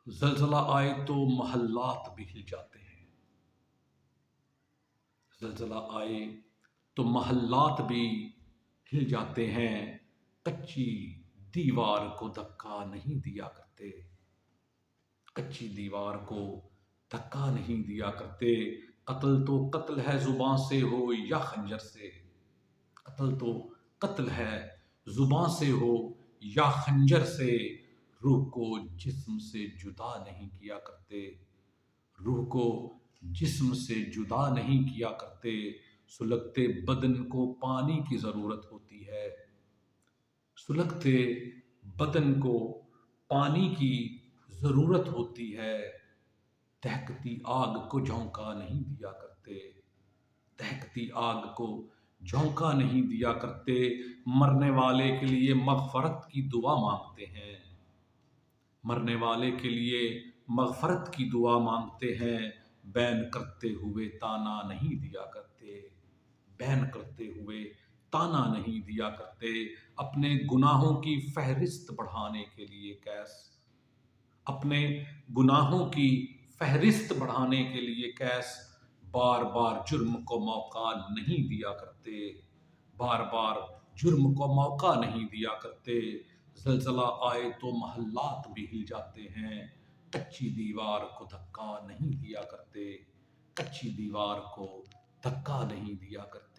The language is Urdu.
زلزلہ آئے تو محلات بھی ہل جاتے ہیں۔ زلزلہ آئے تو محلات بھی ہل جاتے ہیں، کچی دیوار کو دھکا نہیں دیا کرتے، کچی دیوار کو دھکا نہیں دیا کرتے۔ قتل تو قتل ہے زباں سے ہو یا خنجر سے، قتل تو قتل ہے زباں سے ہو یا خنجر سے، روح کو جسم سے جدا نہیں کیا کرتے، روح کو جسم سے جدا نہیں کیا کرتے۔ سلگتے بدن کو پانی کی ضرورت ہوتی ہے، سلگتے بدن کو پانی کی ضرورت ہوتی ہے، دہکتی آگ کو جھونکا نہیں دیا کرتے، دہکتی آگ کو جھونکا نہیں دیا کرتے۔ مرنے والے کے لیے مغفرت کی دعا مانگتے ہیں، مرنے والے کے لیے مغفرت کی دعا مانگتے ہیں، بین کرتے ہوئے تانا نہیں دیا کرتے، بین کرتے ہوئے تانا نہیں دیا کرتے۔ اپنے گناہوں کی فہرست بڑھانے کے لیے کیس، اپنے گناہوں کی فہرست بڑھانے کے لیے کیس بار بار جرم کو موقع نہیں دیا کرتے، بار بار جرم کو موقع نہیں دیا کرتے۔ زلزلہ آئے تو محلات بھی ہل جاتے ہیں، کچی دیوار کو دھکا نہیں دیا کرتے، کچی دیوار کو دھکا نہیں دیا کرتے۔